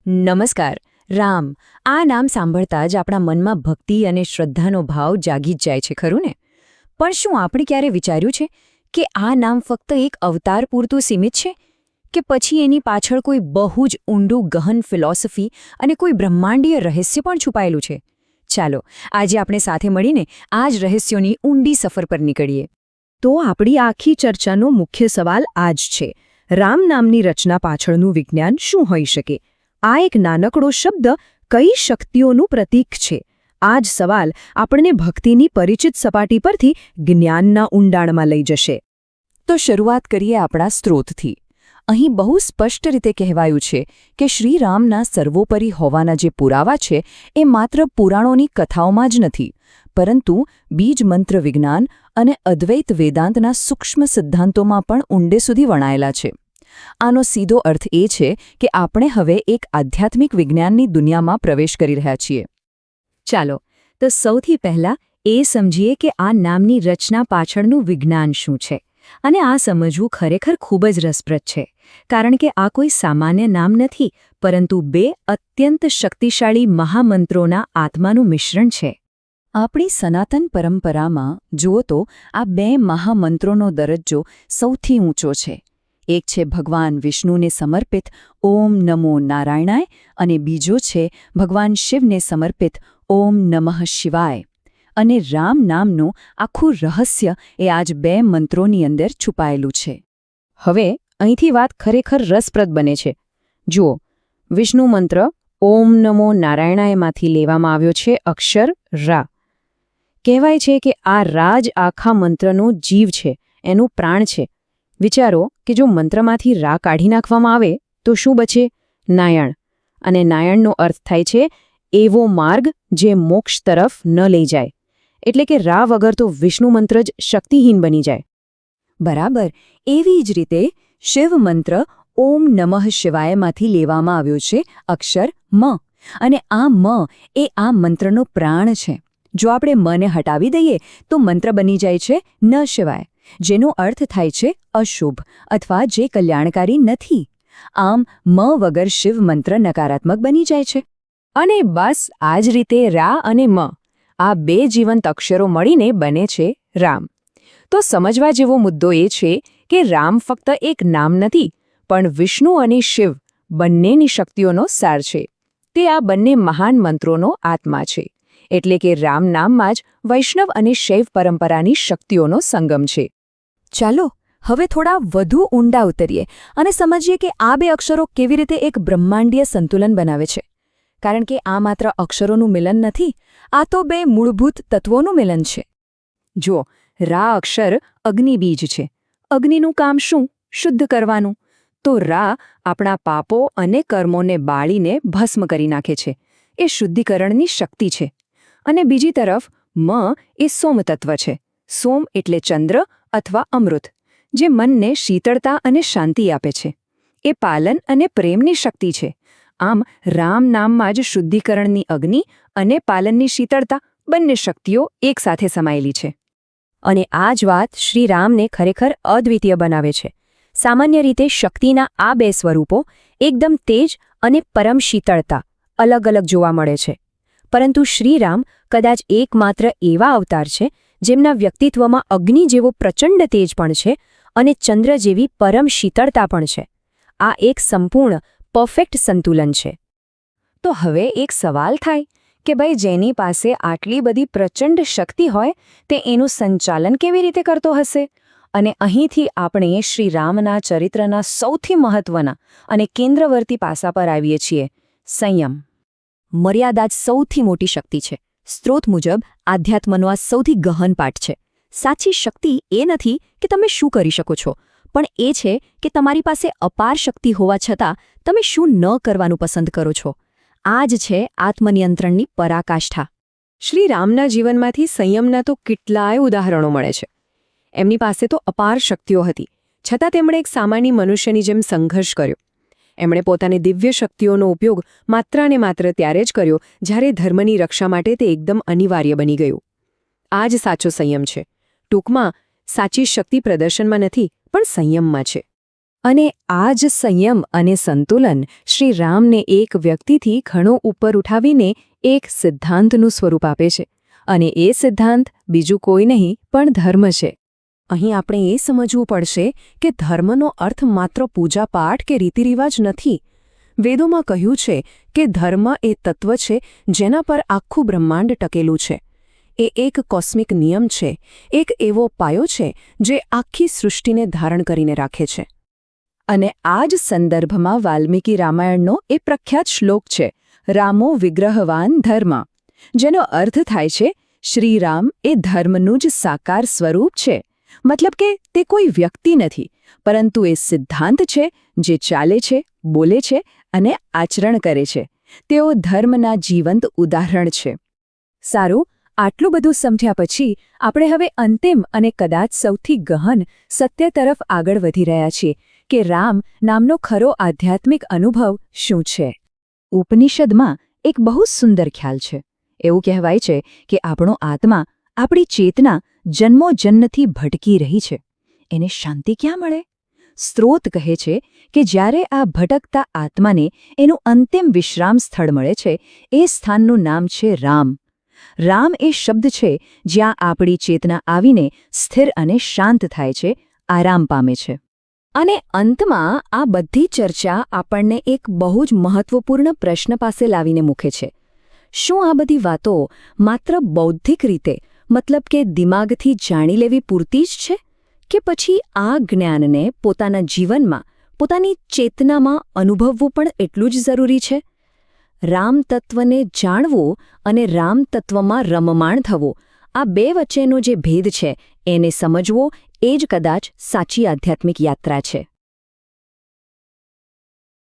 નમસ્કાર. રામ આ નામ સાંભળતા જ આપણા મનમાં ભક્તિ અને શ્રદ્ધાનો ભાવ જાગી જ જાય છે, ખરું ને? પણ શું આપણે ક્યારે વિચાર્યું છે કે આ નામ ફક્ત એક અવતાર પૂરતું સીમિત છે, કે પછી એની પાછળ કોઈ બહુ જ ઊંડું ગહન ફિલોસોફી અને કોઈ બ્રહ્માંડીય રહસ્ય પણ છુપાયેલું છે? ચાલો આજે આપણે સાથે મળીને આ જ રહસ્યોની ઊંડી સફર પર નીકળીએ. તો આપણી આખી ચર્ચાનો મુખ્ય સવાલ આ જ છે. રામ નામની રચના પાછળનું વિજ્ઞાન શું હોઈ શકે? આ એક નાનકડો શબ્દ કઈ શક્તિઓનું પ્રતીક છે? આ જ સવાલ આપણને ભક્તિની પરિચિત સપાટી પરથી જ્ઞાનના ઊંડાણમાં લઈ જશે. તો શરૂઆત કરીએ આપણા સ્ત્રોતથી. અહીં બહુ સ્પષ્ટ રીતે કહેવાયું છે કે શ્રીરામના સર્વોપરી હોવાના જે પુરાવા છે એ માત્ર પુરાણોની કથાઓમાં જ નથી, પરંતુ બીજ મંત્ર વિજ્ઞાન અને અદ્વૈત વેદાંતના સૂક્ષ્મ સિદ્ધાંતોમાં પણ ઊંડે સુધી વણાયેલા છે. આનો સીધો અર્થ એ છે કે આપણે હવે એક આધ્યાત્મિક વિજ્ઞાનની દુનિયામાં પ્રવેશ કરી રહ્યા છીએ. ચાલો તો સૌથી પહેલાં એ સમજીએ કે આ નામની રચના પાછળનું વિજ્ઞાન શું છે. અને આ સમજવું ખરેખર ખૂબ જ રસપ્રદ છે, કારણ કે આ કોઈ સામાન્ય નામ નથી, પરંતુ બે અત્યંત શક્તિશાળી મહામંત્રોના આત્માનું મિશ્રણ છે. આપણી સનાતન પરંપરામાં જુઓ તો આ બે મહામંત્રોનો દરજ્જો સૌથી ઊંચો છે. એક છે ભગવાન વિષ્ણુને સમર્પિત ઓમ નમો નારાયણાય અને બીજો છે ભગવાન શિવને સમર્પિત ઓમ નમઃ શિવાય. અને રામ નામનું આખું રહસ્ય એ આજ બે મંત્રોની અંદર છુપાયેલું છે. હવે અહીંથી વાત ખરેખર રસપ્રદ બને છે. જુઓ, વિષ્ણુ મંત્ર ઓમ નમો નારાયણાયમાંથી લેવામાં આવ્યો છે અક્ષર રા. કહેવાય છે કે આ રા જ આખા મંત્રનો જીવ છે, એનું પ્રાણ છે. વિચારો કે જો મંત્રમાંથી રા કાઢી નાખવામાં આવે તો શું બચે? નાયણ. અને નાયણનો અર્થ થાય છે એવો માર્ગ જે મોક્ષ તરફ ન લઈ જાય. એટલે કે રા વગર તો વિષ્ણુ મંત્ર જ શક્તિહીન બની જાય. બરાબર. એવી જ રીતે શિવ મંત્ર ઓમ નમઃ શિવાયમાંથી લેવામાં આવ્યો છે અક્ષર મ. અને આ મ એ આ મંત્રનો પ્રાણ છે. જો આપણે મને હટાવી દઈએ તો મંત્ર બની જાય છે ન શિવાય, જેનો અર્થ થાય છે અશુભ અથવા જે કલ્યાણકારી નથી. આમ મ વગર શિવ મંત્ર નકારાત્મક બની જાય છે. અને બસ આ જ રીતે રા અને મ, આ બે જીવંત અક્ષરો મળીને બને છે રામ. તો સમજવા જેવો મુદ્દો એ છે કે રામ ફક્ત એક નામ નથી, પણ વિષ્ણુ અને શિવ બંનેની શક્તિઓનો સાર છે. તે આ બંને મહાન મંત્રોનો આત્મા છે. એટલે કે રામ નામમાં જ વૈષ્ણવ અને શૈવ પરંપરાની શક્તિઓનો સંગમ છે. ચાલો હવે થોડા વધુ ઊંડા ઉતરીએ અને સમજીએ કે આ બે અક્ષરો કેવી રીતે એક બ્રહ્માંડીય સંતુલન બનાવે છે. કારણ કે આ માત્ર અક્ષરોનું મિલન નથી, આ તો બે મૂળભૂત તત્વોનું મિલન છે. જુઓ, રા અક્ષર અગ્નિબીજ છે. અગ્નિનું કામ શું? શુદ્ધ કરવાનું. તો રા આપણા પાપો અને કર્મોને બાળીને ભસ્મ કરી નાખે છે. એ શુદ્ધિકરણની શક્તિ છે. અને બીજી તરફ મ એ સોમ તત્વ છે. સોમ એટલે ચંદ્ર અથવા અમૃત, જે મનને શીતળતા અને શાંતિ આપે છે. એ પાલન અને પ્રેમની શક્તિ છે. આમ રામ નામમાં જ શુદ્ધિકરણની અગ્નિ અને પાલનની શીતળતા બંને શક્તિઓ એકસાથે સમાયેલી છે. અને આ જ વાત શ્રીરામને ખરેખર અદ્વિતીય બનાવે છે. સામાન્ય રીતે શક્તિના આ બે સ્વરૂપો એકદમ તેજ અને પરમ શીતળતા અલગ અલગ જોવા મળે છે. પરંતુ શ્રીરામ કદાચ એકમાત્ર એવા અવતાર છે જેમના વ્યક્તિત્વમાં અગ્નિ જેવો પ્રચંડ તેજ પણ છે અને ચંદ્ર જેવી પરમ શીતળતા પણ છે. આ એક સંપૂર્ણ પરફેક્ટ સંતુલન છે. તો હવે એક સવાલ થાય કે ભાઈ, જેની પાસે આટલી બધી પ્રચંડ શક્તિ હોય તે એનું સંચાલન કેવી રીતે કરતો હશે? અને અહીંથી આપણે શ્રીરામના ચરિત્રના સૌથી મહત્વના અને કેન્દ્રવર્તી પાસા પર આવીએ છીએ: સંયમ. મર્યાદા જ સૌથી મોટી શક્તિ છે. સ્ત્રોત મુજબ આધ્યાત્મનો આ સૌથી ગહન પાઠ છે. સાચી શક્તિ એ નથી કે તમે શું કરી શકો છો, પણ એ છે કે તમારી પાસે અપાર શક્તિ હોવા છતાં તમે શું ન કરવાનું પસંદ કરો છો. આ જ છે આત્મનિયંત્રણની પરાકાષ્ઠા. શ્રીરામના જીવનમાંથી સંયમના તો કેટલાય ઉદાહરણો મળે છે. એમની પાસે તો અપાર શક્તિઓ હતી, છતાં તેમણે એક સામાન્ય મનુષ્યની જેમ સંઘર્ષ કર્યો. એમણે પોતાની દિવ્ય શક્તિઓનો ઉપયોગ માત્ર ને માત્ર ત્યારે જ કર્યો જ્યારે ધર્મની રક્ષા માટે તે એકદમ અનિવાર્ય બની ગયું. આ જ સાચો સંયમ છે. ટૂંકમાં, સાચી શક્તિ પ્રદર્શનમાં નથી, પણ સંયમમાં છે. અને આ જ સંયમ અને સંતુલન શ્રી રામને એક વ્યક્તિથી ઘણો ઉપર ઉઠાવીને એક સિદ્ધાંતનું સ્વરૂપ આપે છે અને એ સિદ્ધાંત બીજું કોઈ નહીં પણ ધર્મ છે. અહીં આપણે એ સમજવું પડશે કે ધર્મનો અર્થ માત્ર પૂજાપાઠ કે રીતિરિવાજ નથી. વેદોમાં કહ્યું છે કે ધર્મ એ તત્વ છે જેના પર આખું બ્રહ્માંડ ટકેલું છે. એ એક કોસ્મિક નિયમ છે, એક એવો પાયો છે જે આખી સૃષ્ટિને ધારણ કરીને રાખે છે. અને આ જ સંદર્ભમાં વાલ્મીકી રામાયણનો એ પ્રખ્યાત શ્લોક છે, રામો વિગ્રહવાન ધર્મ, જેનો અર્થ થાય છે શ્રીરામ એ ધર્મનું જ સાકાર સ્વરૂપ છે. મતલબ કે તે કોઈ વ્યક્તિ નથી, પરંતુ એ સિદ્ધાંત છે જે ચાલે છે, બોલે છે અને આચરણ કરે છે. તેઓ ધર્મના જીવંત ઉદાહરણ છે. સારું, આટલું બધું સમજ્યા પછી આપણે હવે અંતિમ અને કદાચ સૌથી ગહન સત્ય તરફ આગળ વધી રહ્યા છીએ કે રામ નામનો ખરો આધ્યાત્મિક અનુભવ શું છે. ઉપનિષદમાં એક બહુ સુંદર ખ્યાલ છે. એવું કહેવાય છે કે આપણો આત્મા, આપણી ચેતના જન્મોજન્મથી ભટકી રહી છે. એને શાંતિ ક્યાં મળે? સ્ત્રોત કહે છે કે જ્યારે આ ભટકતા આત્માને એનું અંતિમ વિશ્રામ સ્થળ મળે છે, એ સ્થાનનું નામ છે રામ. રામ એ શબ્દ છે જ્યાં આપણી ચેતના આવીને સ્થિર અને શાંત થાય છે, આરામ પામે છે. અને અંતમાં આ બધી ચર્ચા આપણને એક બહુ જ મહત્વપૂર્ણ પ્રશ્ન પાસે લાવીને મૂકે છે. શું આ બધી વાતો માત્ર બૌદ્ધિક રીતે, મતલબ કે દિમાગથી જાણી લેવી પૂરતી જ છે, કે પછી આ જ્ઞાનને પોતાના જીવનમાં, પોતાની ચેતનામાં અનુભવવું પણ એટલું જ જરૂરી છે? રામ તત્વને જાણવું અને રામ તત્વમાં રમમાણ થવું, આ બે વચ્ચેનો જે ભેદ છે એને સમજવો એ જ કદાચ સાચી આધ્યાત્મિક યાત્રા છે.